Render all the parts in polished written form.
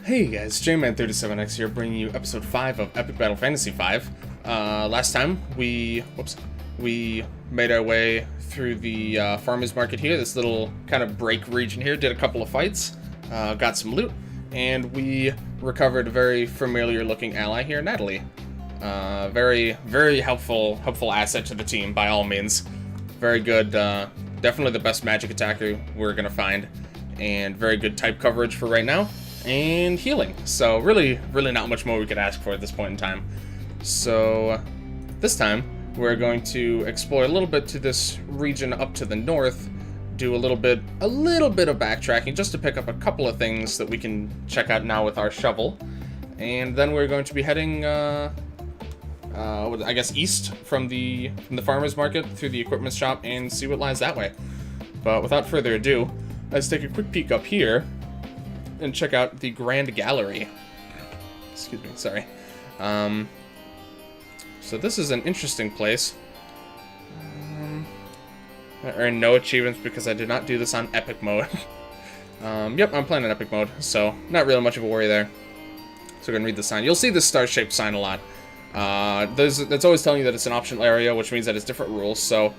Hey guys, JMan37X here, bringing you episode 5 of Epic Battle Fantasy 5. Last time, we made our way through the farmer's market here, this little kind of break region here, did a couple of fights, got some loot, and we recovered a very familiar looking ally here, Natalie. Very helpful asset to the team, by all means. Very good, definitely the best magic attacker we're gonna find, and very good type coverage for right now. And healing. So really not much more we could ask for at this point in time. So this time we're going to explore a little bit to this region up to the north, do a little bit of backtracking just to pick up a couple of things that we can check out now with our shovel. And then we're going to be heading I guess east from the farmer's market through the equipment shop and see what lies that way. But without further ado, let's take a quick peek up here and check out the Grand Gallery. Excuse me, sorry. So this is an interesting place. I earned no achievements because I did not do this on epic mode. Yep, I'm playing on epic mode, so not really much of a worry there. So we're gonna read the sign. You'll see this star-shaped sign a lot. That's always telling you that it's an optional area, which means that it's different rules. So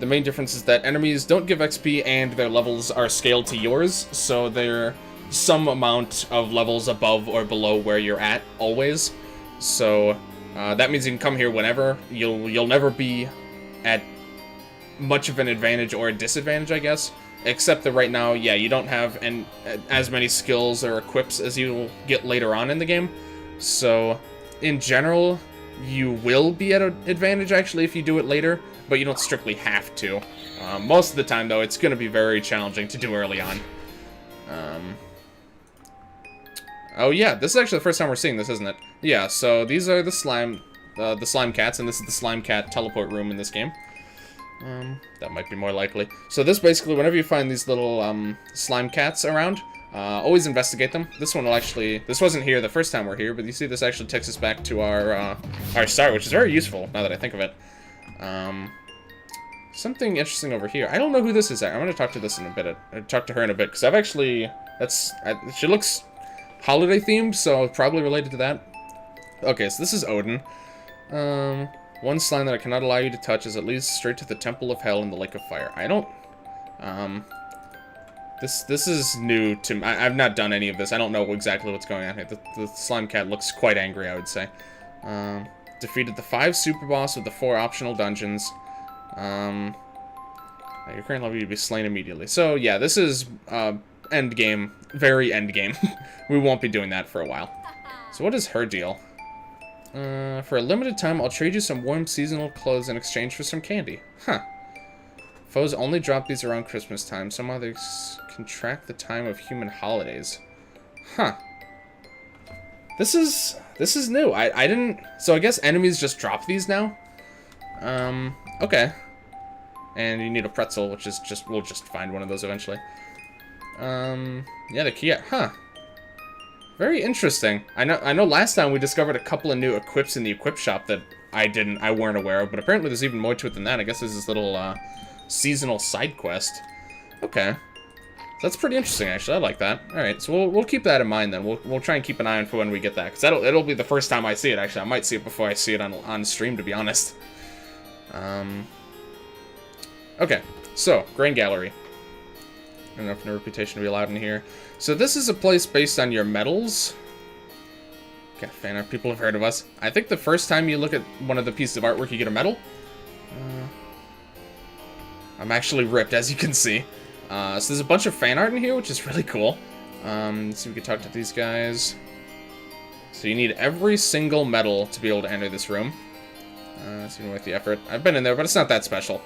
the main difference is that enemies don't give XP and their levels are scaled to yours, so they're some amount of levels above or below where you're at always. So that means you can come here whenever. You'll never be at much of an advantage or a disadvantage, I guess, except that right now, yeah, you don't have as many skills or equips as you'll get later on in the game. So in general, you will be at an advantage actually if you do it later, but you don't strictly have to. Most of the time though, it's going to be very challenging to do early on. Oh yeah, this is actually the first time we're seeing this, isn't it? Yeah, so these are the slime cats, and this is the slime cat teleport room in this game. That might be more likely. So this basically, whenever you find these little slime cats around, always investigate them. This one will actually, this wasn't here the first time we're here, but you see this actually takes us back to our start, which is very useful now that I think of it. Something interesting over here. I don't know who this is. I'm gonna talk to this in a bit. Talk to her in a bit because I've actually, she looks holiday themed, so probably related to that. Okay, so this is Odin. One slime that I cannot allow you to touch is at least straight to the Temple of Hell in the Lake of Fire. I don't, this is new to me. I've not done any of this. I don't know exactly what's going on here. The slime cat looks quite angry, I would say. Defeated the 5 super boss of the 4 optional dungeons. At your current level, you'd be slain immediately. So yeah, this is, end game, very end game. We won't be doing that for a while. So what is her deal? For a limited time, I'll trade you some warm seasonal clothes in exchange for some candy. Huh. Foes only drop these around Christmas time. Some others can track the time of human holidays. Huh. This is new. I didn't. So I guess enemies just drop these now. Okay. And you need a pretzel, which is we'll just find one of those eventually. Yeah, the key, huh. Very interesting. I know last time we discovered a couple of new equips in the equip shop that I weren't aware of, but apparently there's even more to it than that. I guess there's this little, seasonal side quest. Okay. That's pretty interesting, actually. I like that. Alright, so we'll keep that in mind then. We'll try and keep an eye on for when we get that, because it'll be the first time I see it, actually. I might see it before I see it on stream, to be honest. Okay, so, Grand Gallery. I don't know if no reputation to be allowed in here. So this is a place based on your medals. Okay, fan art, people have heard of us. I think the first time you look at one of the pieces of artwork, you get a medal. I'm actually ripped, as you can see. So there's a bunch of fan art in here, which is really cool. Let's see if we can talk to these guys. So you need every single medal to be able to enter this room. It's even worth the effort. I've been in there, but it's not that special.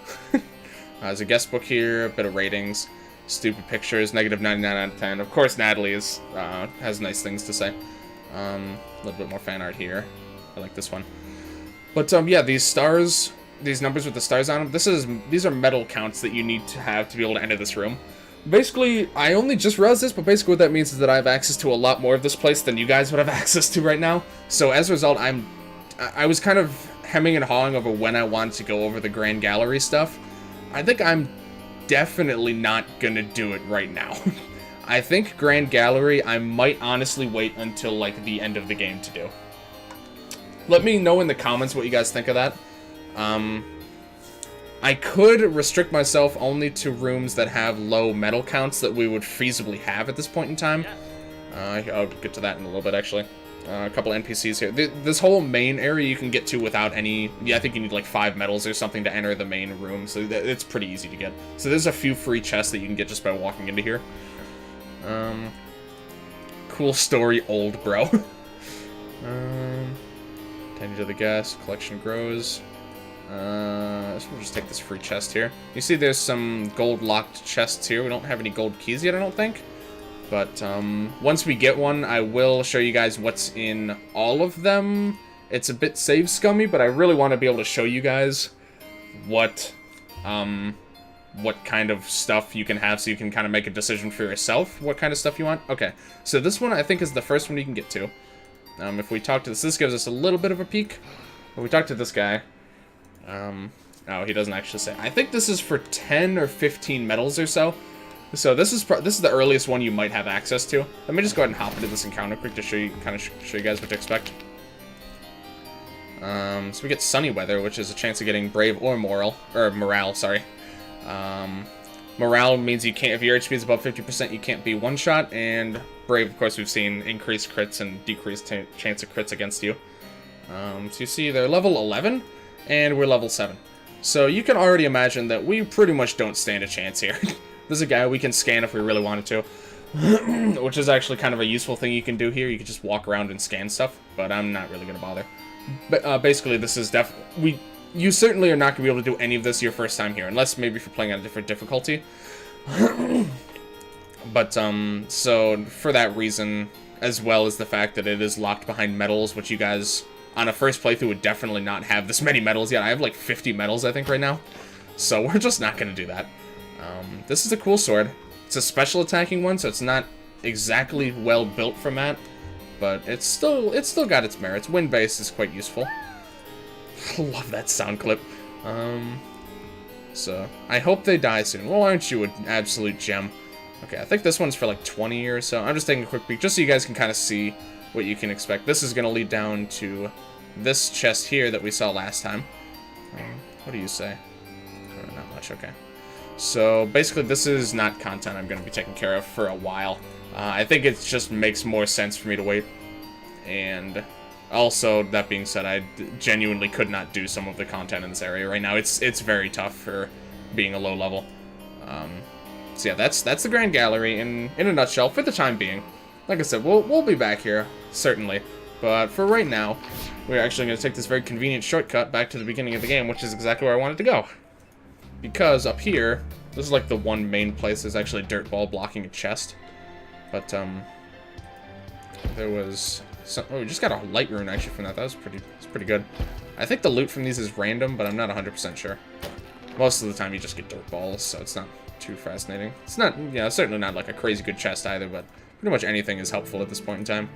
There's a guest book here, a bit of ratings. Stupid pictures, negative 99 out of 10. Of course, Natalie has nice things to say. A little bit more fan art here. I like this one. But yeah, these stars, these numbers with the stars on them, these are medal counts that you need to have to be able to enter this room. Basically, I only just realized this, but basically what that means is that I have access to a lot more of this place than you guys would have access to right now. So as a result, I was kind of hemming and hawing over when I wanted to go over the Grand Gallery stuff. I think I'm definitely not gonna do it right now. I think Grand Gallery, I might honestly wait until, like, the end of the game to do. Let me know in the comments what you guys think of that. I could restrict myself only to rooms that have low metal counts that we would feasibly have at this point in time. I'll get to that in a little bit, actually. A couple NPCs here. This whole main area you can get to without any... Yeah, I think you need like 5 medals or something to enter the main room, so it's pretty easy to get. So there's a few free chests that you can get just by walking into here. Cool story, old bro. Tending to the gas, collection grows. So we'll just take this free chest here. You see there's some gold locked chests here. We don't have any gold keys yet, I don't think. But once we get one, I will show you guys what's in all of them. It's a bit save scummy, but I really want to be able to show you guys what kind of stuff you can have, so you can kind of make a decision for yourself what kind of stuff you want. Okay, so this one I think is the first one you can get to. If we talk to this gives us a little bit of a peek. If we talk to this guy, oh, he doesn't actually say. I think this is for 10 or 15 medals or so. So this is the earliest one you might have access to. Let me just go ahead and hop into this encounter quick to show you guys what to expect. So we get sunny weather, which is a chance of getting brave or morale, sorry. Morale means you can't, if your HP is above 50%, you can't be one shot, and brave, of course, we've seen increased crits and decreased chance of crits against you. So you see they're level 11, and we're level 7. So you can already imagine that we pretty much don't stand a chance here. There's a guy we can scan if we really wanted to, which is actually kind of a useful thing you can do here. You can just walk around and scan stuff, but I'm not really going to bother. But basically, this is you certainly are not going to be able to do any of this your first time here, unless maybe if you're playing on a different difficulty. But, so for that reason, as well as the fact that it is locked behind medals, which you guys, on a first playthrough, would definitely not have this many medals yet. I have like 50 medals, I think, right now. So we're just not going to do that. This is a cool sword. It's a special attacking one, so it's not exactly well built for Matt, but it's still got its merits. Wind base is quite useful. Love that sound clip. So I hope they die soon. Well, aren't you an absolute gem? Okay, I think this one's for like 20 or so. I'm just taking a quick peek just so you guys can kind of see what you can expect. This is going to lead down to this chest here that we saw last time. What do you say? Oh, not much. Okay. So basically this is not content I'm going to be taking care of for a while. I think it just makes more sense for me to wait. And also, that being said, I genuinely could not do some of the content in this area right now. It's very tough for being a low level. So yeah, that's the Grand Gallery in a nutshell for the time being. Like I said, we'll be back here, certainly. But for right now, we're actually going to take this very convenient shortcut back to the beginning of the game, which is exactly where I wanted to go. Because up here, this is like the one main place. There's actually a dirt ball blocking a chest. But, there was some... Oh, we just got a light rune, actually, from that. That was pretty good. I think the loot from these is random, but I'm not 100% sure. Most of the time, you just get dirt balls, so it's not too fascinating. It's not, you know, certainly not like a crazy good chest either, but pretty much anything is helpful at this point in time.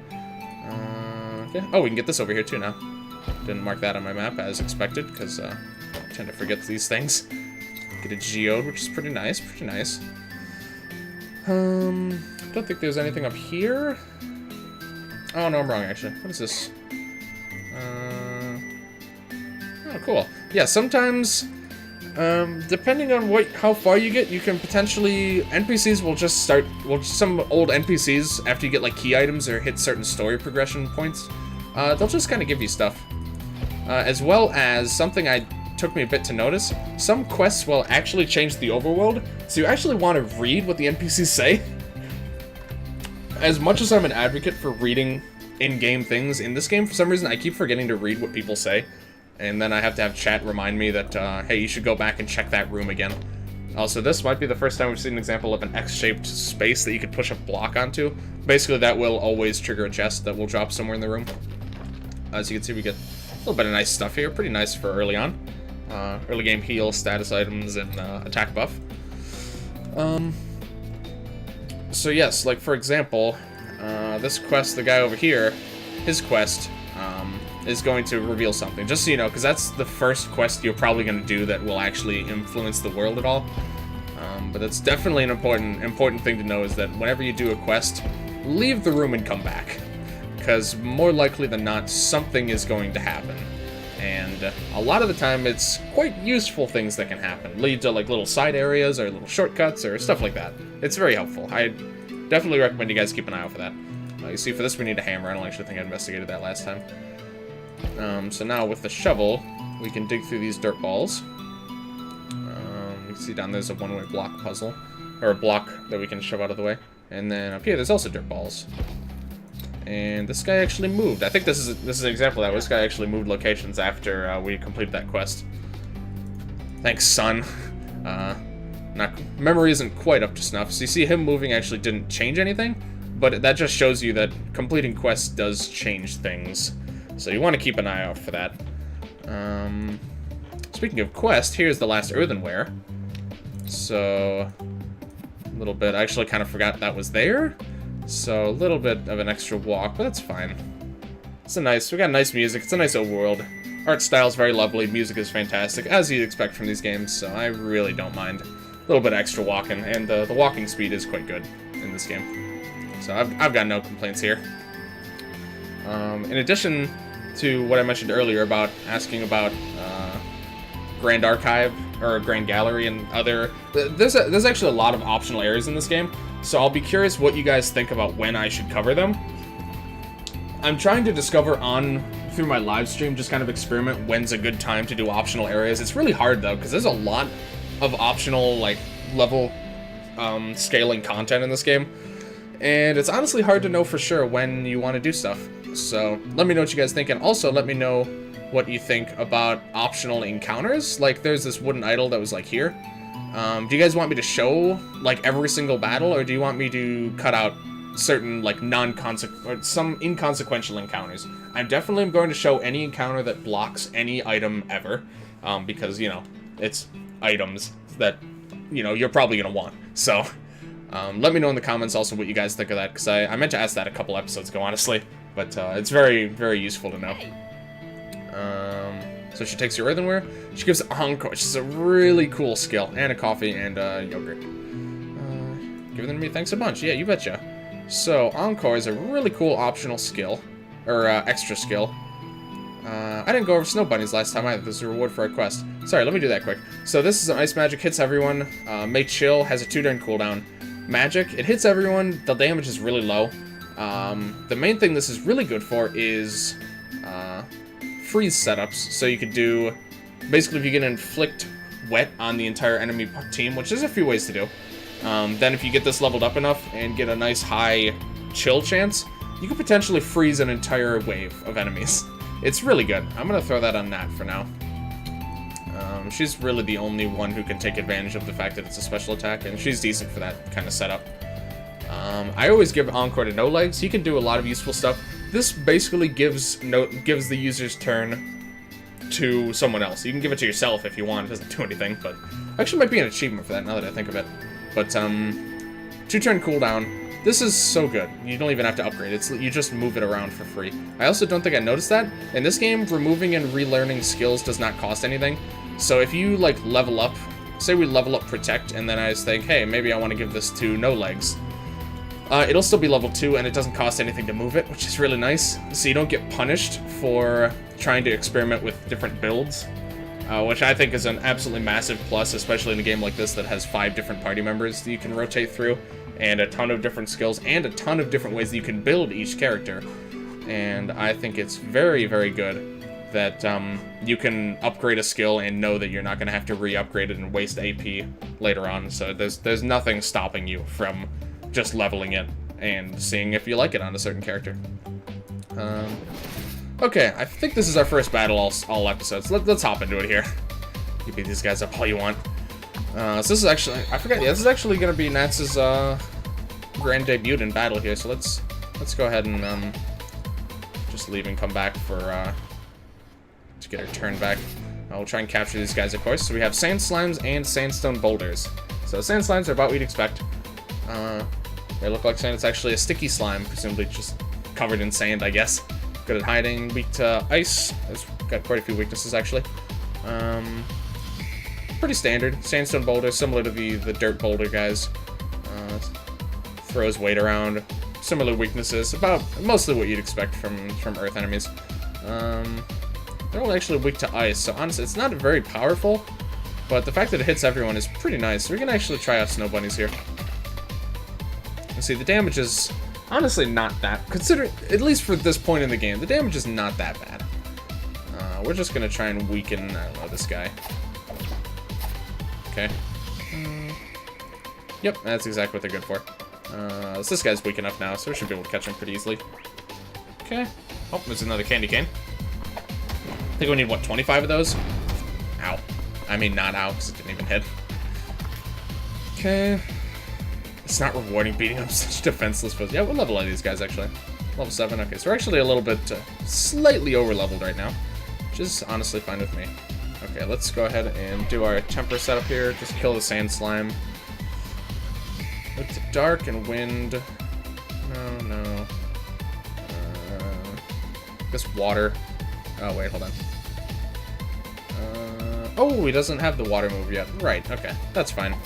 Okay. Oh, we can get this over here, too, now. Didn't mark that on my map, as expected, because, I tend to forget these things. Get a geode, which is pretty nice, Don't think there's anything up here. Oh, no, I'm wrong, actually. What is this? Oh, cool. Yeah, sometimes, depending on how far you get, you can potentially... NPCs will just start... Well, some old NPCs, after you get, like, key items or hit certain story progression points, they'll just kind of give you stuff. As well as something took me a bit to notice, some quests will actually change the overworld, so you actually want to read what the NPCs say. As much as I'm an advocate for reading in-game things in this game, for some reason I keep forgetting to read what people say, and then I have to have chat remind me that, hey, you should go back and check that room again. Also, this might be the first time we've seen an example of an X-shaped space that you could push a block onto. Basically, that will always trigger a chest that will drop somewhere in the room. As you can see, we get a little bit of nice stuff here, pretty nice for early on. Early game heal, status items, and attack buff. So yes, like for example, this quest, the guy over here, his quest is going to reveal something. Just so you know, because that's the first quest you're probably going to do that will actually influence the world at all. But that's definitely an important thing to know, is that whenever you do a quest, leave the room and come back. Because more likely than not, something is going to happen. And a lot of the time, it's quite useful things that can happen. Lead to like little side areas or little shortcuts or stuff like that. It's very helpful. I definitely recommend you guys keep an eye out for that. You see, for this we need a hammer. I don't actually think I investigated that last time. So now with the shovel, we can dig through these dirt balls. You can see down there's a one-way block puzzle, or a block that we can shove out of the way. And then up here, there's also dirt balls. And this guy actually moved. I think this is an example of that. This guy actually moved locations after we completed that quest. Thanks, son. Memory isn't quite up to snuff. So you see him moving actually didn't change anything, but that just shows you that completing quests does change things. So you want to keep an eye out for that. Speaking of quest, here's the last earthenware. So a little bit. I actually kind of forgot that was there. So a little bit of an extra walk, but that's fine. We got nice music. It's a nice overworld. Art style's very lovely. Music is fantastic, as you'd expect from these games. So I really don't mind a little bit of extra walking, and the walking speed is quite good in this game. So I've got no complaints here. In addition to what I mentioned earlier about asking about Grand Archive or Grand Gallery and other, there's actually a lot of optional areas in this game. So I'll be curious what you guys think about when I should cover them. I'm trying to discover through my live stream, just kind of experiment when's a good time to do optional areas. It's really hard though, because there's a lot of optional like level scaling content in this game, and it's honestly hard to know for sure when you want to do stuff. So let me know what you guys think, and also let me know what you think about optional encounters. Like there's this wooden idol that was like here. Do you guys want me to show like every single battle, or do you want me to cut out certain like or some inconsequential encounters? I definitely am going to show any encounter that blocks any item ever, because you know it's items that you're probably gonna want. So let me know in the comments also what you guys think of that, because I meant to ask that a couple episodes ago, honestly, but it's very, very useful to know. So she takes your earthenware. She gives encore, which is a really cool skill, and a coffee and yogurt. Give them to me, thanks a bunch. Yeah, you betcha. So encore is a really cool optional skill, or extra skill. I didn't go over snow bunnies last time either. This is a reward for a quest. Sorry, let me do that quick. So this is an ice magic, hits everyone. May chill, has a 2-turn cooldown. Magic, it hits everyone. The damage is really low. The main thing this is really good for is freeze setups. So you could do, basically if you can inflict wet on the entire enemy team, which there's a few ways to do. Then if you get this leveled up enough and get a nice high chill chance, you could potentially freeze an entire wave of enemies. It's really good. I'm going to throw that on Nat for now. She's really the only one who can take advantage of the fact that it's a special attack, and she's decent for that kind of setup. I always give Encore to No Legs. He can do a lot of useful stuff. This basically gives the user's turn to someone else. You can give it to yourself if you want. It doesn't do anything, but actually might be an achievement for that now that I think of it. But 2-turn cooldown. This is so good. You don't even have to upgrade. You just move it around for free. I also don't think I noticed that. In this game, removing and relearning skills does not cost anything. So if you like level up, say we level up Protect, and then I just think, hey, maybe I want to give this to No Legs. It'll still be level 2, and it doesn't cost anything to move it, which is really nice. So you don't get punished for trying to experiment with different builds, which I think is an absolutely massive plus, especially in a game like this that has 5 different party members that you can rotate through, and a ton of different skills, and a ton of different ways that you can build each character. And I think it's very, very good that you can upgrade a skill and know that you're not going to have to re-upgrade it and waste AP later on. So there's nothing stopping you from just leveling it and seeing if you like it on a certain character. Okay, I think this is our first battle all episodes. Let's hop into it here. You beat these guys up all you want. So this is actually, I forgot, yeah, this is actually going to be Nats' grand debut in battle here, so let's go ahead and just leave and come back for to get our turn back. We'll try and capture these guys, of course. So we have sand slimes and sandstone boulders. So sand slimes are about what you'd expect. They look like sand. It's actually a sticky slime, presumably just covered in sand, I guess. Good at hiding, weak to ice. It's got quite a few weaknesses, actually. pretty standard. Sandstone boulder, similar to the dirt boulder guys. Throws weight around. Similar weaknesses, about mostly what you'd expect from earth enemies. They're all actually weak to ice, so honestly, it's not very powerful, but the fact that it hits everyone is pretty nice. So we can actually try out snow bunnies here. And see, the damage is honestly not that, considering, at least for this point in the game, the damage is not that bad. We're just gonna try and weaken, I don't know, this guy. Okay. Yep, that's exactly what they're good for. So this guy's weak enough now, so we should be able to catch him pretty easily. Okay. Oh, there's another candy cane. I think we need, what, 25 of those? Ow. I mean, not ow, because it didn't even hit. Okay. It's not rewarding beating them such defenseless foes. Yeah, we'll level out these guys, actually. Level 7, okay. So we're actually a little bit, slightly over-leveled right now, which is honestly fine with me. Okay, let's go ahead and do our temper setup here. Just kill the sand slime. Look to dark and wind. No. This water. Oh, wait, hold on. Oh, he doesn't have the water move yet. Right, okay. That's fine.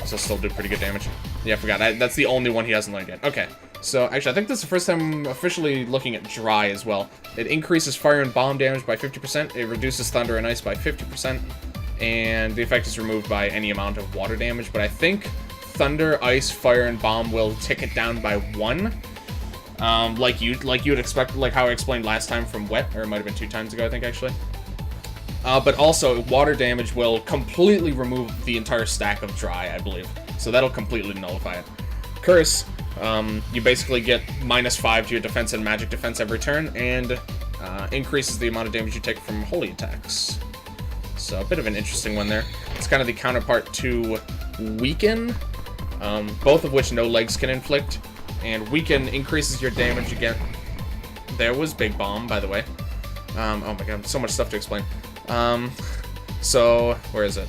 So still do pretty good damage. Yeah, I forgot. That's the only one he hasn't learned yet. Okay. So, actually, I think this is the first time I'm officially looking at dry as well. It increases fire and bomb damage by 50%. It reduces thunder and ice by 50%. And the effect is removed by any amount of water damage. But I think thunder, ice, fire, and bomb will tick it down by 1. Like you'd expect, like how I explained last time from wet, or it might have been 2 times ago, I think, actually. But also, water damage will completely remove the entire stack of dry, I believe. So that'll completely nullify it. Curse, you basically get -5 to your defense and magic defense every turn, and increases the amount of damage you take from holy attacks. So a bit of an interesting one there. It's kind of the counterpart to Weaken, both of which no legs can inflict. And Weaken increases your damage again. There was Big Bomb, by the way. Oh my god, so much stuff to explain. So, where is it?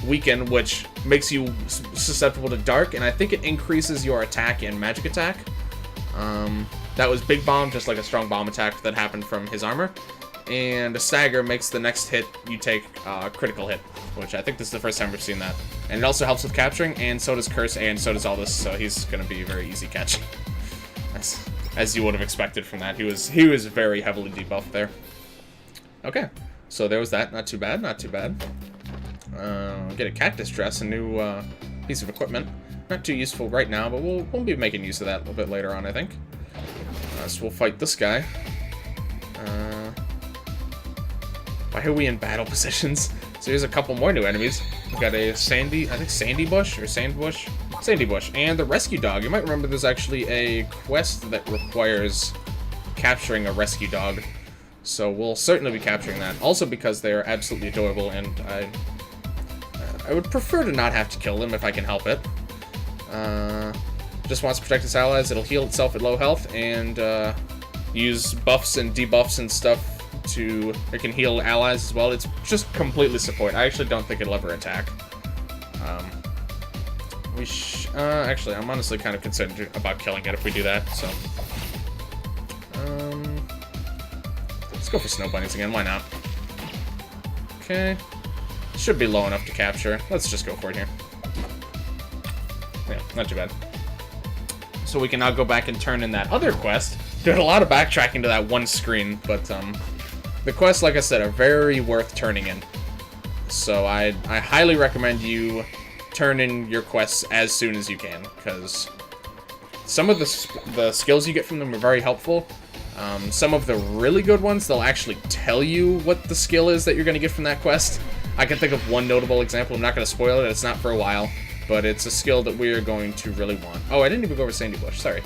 Weaken, which makes you susceptible to dark, and I think it increases your attack and magic attack. That was Big Bomb, just like a strong bomb attack that happened from his armor. And a Stagger makes the next hit you take a critical hit, which I think this is the first time we've seen that. And it also helps with capturing, and so does Curse, and so does all this, so he's going to be a very easy catch. As you would have expected from that. He was very heavily debuffed there. Okay, so there was that. Not too bad, not too bad. Get a cactus dress, a new piece of equipment. Not too useful right now, but we'll be making use of that a little bit later on, I think. So we'll fight this guy. Why are we in battle positions? So here's a couple more new enemies. We've got a Sandy Bush, or Sand Bush? Sandy Bush, and the Rescue Dog. You might remember there's actually a quest that requires capturing a rescue dog. So we'll certainly be capturing that. Also because they're absolutely adorable, and I would prefer to not have to kill them if I can help it. Just wants to protect its allies. It'll heal itself at low health, and use buffs and debuffs and stuff it can heal allies as well. It's just completely support. I actually don't think it'll ever attack. Actually, I'm honestly kind of concerned about killing it if we do that, so. Let's go for snow bunnies again, why not? Okay. Should be low enough to capture. Let's just go for it here. Yeah, not too bad. So we can now go back and turn in that other quest. Did a lot of backtracking to that one screen, but the quests, like I said, are very worth turning in. So I highly recommend you turn in your quests as soon as you can, because some of the skills you get from them are very helpful. Some of the really good ones, they'll actually tell you what the skill is that you're going to get from that quest. I can think of one notable example. I'm not going to spoil it. It's not for a while, but it's a skill that we are going to really want. Oh, I didn't even go over Sandy Bush. Sorry.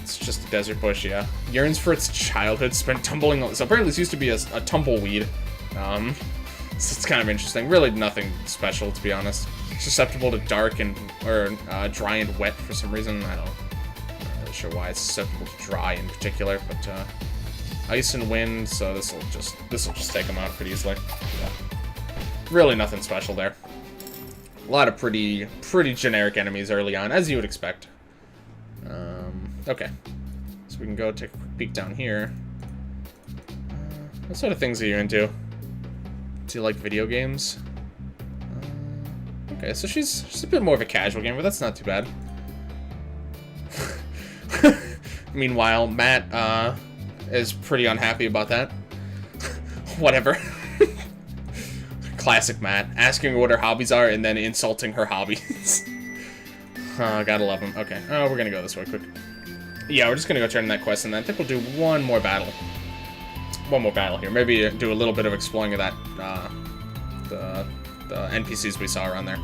It's just a desert bush, yeah. Yearns for its childhood spent tumbling. So apparently this used to be a tumbleweed. So it's kind of interesting. Really nothing special, to be honest. Susceptible to dark or dry and wet for some reason. I'm not really sure why it's susceptible to dry in particular, but ice and wind. So this will just take them out pretty easily. Yeah. Really nothing special there. A lot of pretty generic enemies early on, as you would expect. Okay, so we can go take a quick peek down here. What sort of things are you into? Do you like video games? Okay, so she's a bit more of a casual gamer, but that's not too bad. Meanwhile, Matt is pretty unhappy about that. Whatever. Classic Matt. Asking her what her hobbies are and then insulting her hobbies. Gotta love him. Okay. Oh, we're gonna go this way quick. Yeah, we're just gonna go turn in that quest, and then I think we'll do one more battle. One more battle here. Maybe do a little bit of exploring of that, the NPCs we saw around there.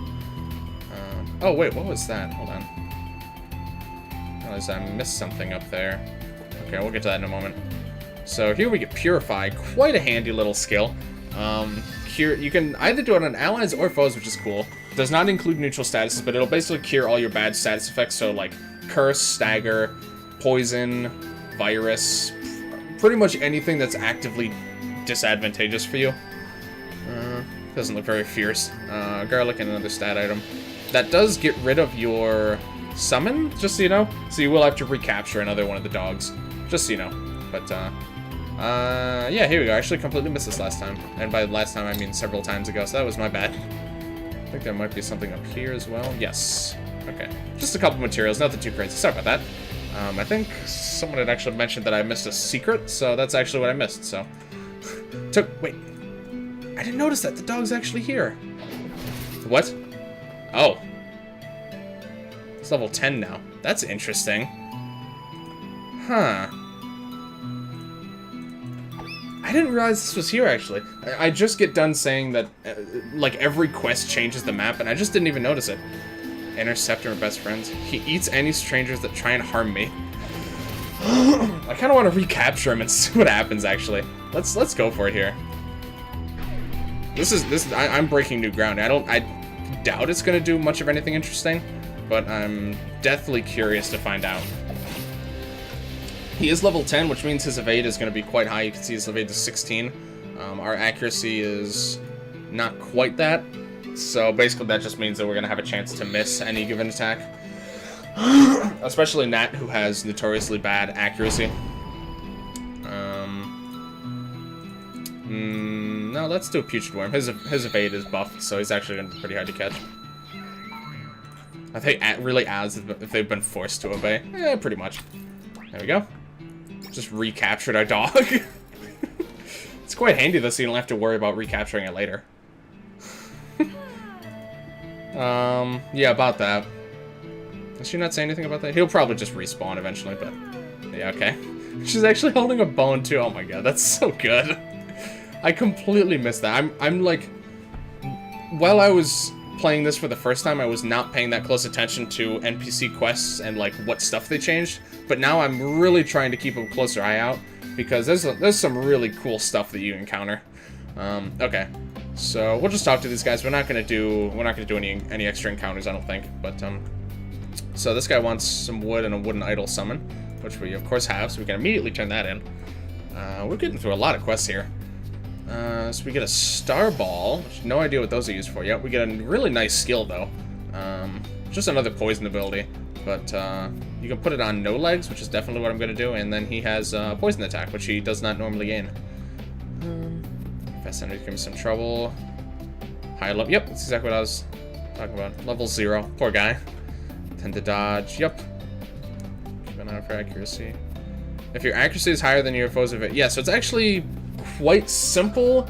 Oh, wait, what was that? Hold on. I realized I missed something up there. Okay, we'll get to that in a moment. So here we get Purify. Quite a handy little skill. Cure. You can either do it on allies or foes, which is cool. Does not include neutral statuses, but it'll basically cure all your bad status effects. So like Curse, Stagger, Poison, Virus, pretty much anything that's actively disadvantageous for you. Doesn't look very fierce. Garlic and another stat item. That does get rid of your summon, just so you know. So you will have to recapture another one of the dogs, just so you know. But, yeah, here we go. I actually completely missed this last time. And by last time, I mean several times ago, so that was my bad. I think there might be something up here as well. Yes. Okay. Just a couple materials, nothing too crazy. Sorry about that. I think someone had actually mentioned that I missed a secret, so that's actually what I missed, so. Wait. I didn't notice that. The dog's actually here. What? Oh. It's level 10 now. That's interesting. Huh. I didn't realize this was here, actually. I just get done saying that, like, every quest changes the map, and I just didn't even notice it. Interceptor and best friends. He eats any strangers that try and harm me. I kind of want to recapture him and see what happens, actually. Let's go for it here. I'm breaking new ground. I doubt it's gonna do much of anything interesting, but I'm deathly curious to find out. He is level 10, which means his evade is gonna be quite high. You can see his evade is 16. Our accuracy is not quite that, so basically that just means that we're gonna have a chance to miss any given attack. Especially Nat, who has notoriously bad accuracy. No, let's do a Putrid Worm. His evade is buffed, so he's actually going to be pretty hard to catch. I think it really adds if they've been forced to obey. Pretty much. There we go. Just recaptured our dog. It's quite handy, though, so you don't have to worry about recapturing it later. Yeah, about that. Does she not say anything about that? He'll probably just respawn eventually, but... Yeah, okay. She's actually holding a bone, too. Oh my god, that's so good. I completely missed that. I'm like... While I was playing this for the first time, I was not paying that close attention to NPC quests and, like, what stuff they changed. But now I'm really trying to keep a closer eye out, because there's some really cool stuff that you encounter. Okay. So, we'll just talk to these guys. We're not gonna do any extra encounters, I don't think. But, so this guy wants some wood and a wooden idol summon, which we, of course, have, so we can immediately turn that in. We're getting through a lot of quests here. So we get a star ball, which no idea what those are used for yet. We get a really nice skill, though. Just another poison ability, but you can put it on no legs, which is definitely what I'm going to do, and then he has poison attack, which he does not normally gain. Fast energy gives me some trouble. High level, yep, that's exactly what I was talking about. Level 0, poor guy. Tend to dodge, yep. Keep an eye out for accuracy. If your accuracy is higher than your foe's evade, yeah, so it's actually quite simple.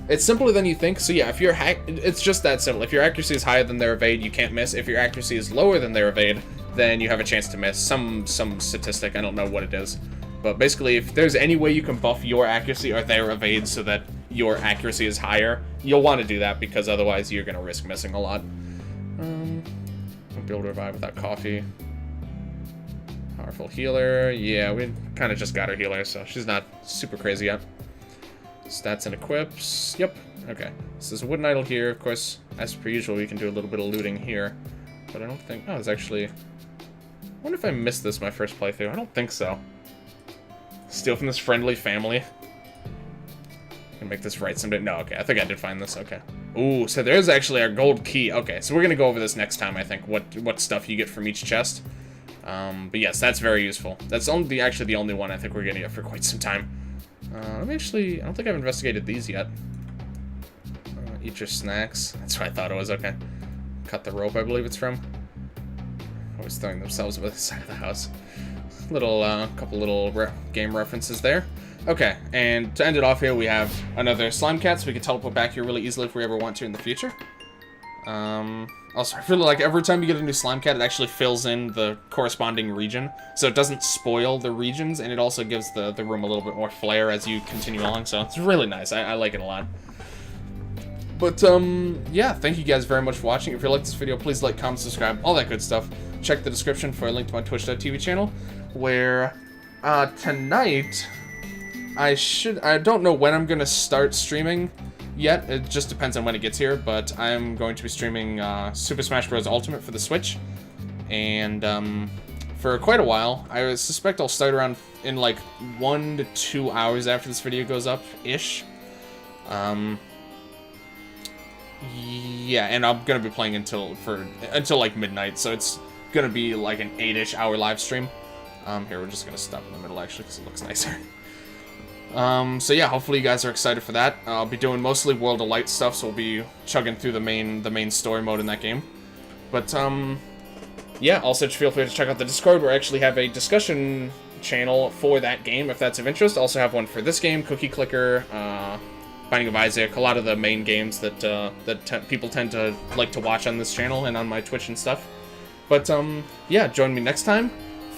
It's simpler than you think. So yeah, if your it's just that simple. If your accuracy is higher than their evade, you can't miss. If your accuracy is lower than their evade, then you have a chance to miss. Some statistic, I don't know what it is. But basically, if there's any way you can buff your accuracy or their evade so that your accuracy is higher, you'll want to do that, because otherwise you're going to risk missing a lot. Won't be able to revive without coffee. Powerful healer. Yeah, we kind of just got her healer, so she's not super crazy yet. Stats and equips. Yep. Okay. So there's a wooden idol here. Of course, as per usual, we can do a little bit of looting here. But I don't think... Oh, it's actually... I wonder if I missed this my first playthrough. I don't think so. Steal from this friendly family. Can make this right someday. No, okay. I think I did find this. Okay. Ooh, so there's actually our gold key. Okay, so we're going to go over this next time, I think. What stuff you get from each chest. But yes, that's very useful. That's actually the only one I think we're going to get for quite some time. I don't think I've investigated these yet. Eat your snacks. That's what I thought it was. Okay. Cut the rope, I believe it's from. Always throwing themselves over the side of the house. Little, couple little game references there. Okay, and to end it off here, we have another slime cat, so we can teleport back here really easily if we ever want to in the future. Also, I feel like every time you get a new slime cat, it actually fills in the corresponding region, so it doesn't spoil the regions, and it also gives the room a little bit more flair as you continue along, so it's really nice. I like it a lot. But, yeah, thank you guys very much for watching. If you like this video, please like, comment, subscribe, all that good stuff. Check the description for a link to my twitch.tv channel, where, tonight, I don't know when I'm gonna start streaming yet. It just depends on when it gets here, but I'm going to be streaming, Super Smash Bros. Ultimate for the Switch, and, for quite a while. I suspect I'll start around in, like, 1 to 2 hours after this video goes up-ish. Yeah, and I'm gonna be playing until like midnight, so it's gonna be like an 8-ish hour live stream. Here, we're just gonna stop in the middle actually because it looks nicer. So yeah, hopefully you guys are excited for that. I'll be doing mostly World of Light stuff, so we'll be chugging through the main story mode in that game. But yeah, also feel free to check out the Discord, where I actually have a discussion channel for that game if that's of interest. I also have one for this game, Cookie Clicker, Binding of Isaac, a lot of the main games that people tend to like to watch on this channel and on my Twitch and stuff. But yeah, join me next time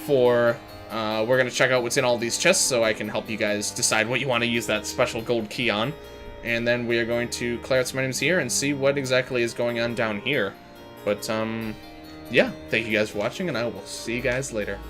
for we're gonna check out what's in all these chests so I can help you guys decide what you want to use that special gold key on, and then we are going to clear out some items here and see what exactly is going on down here. But yeah, thank you guys for watching, and I will see you guys later.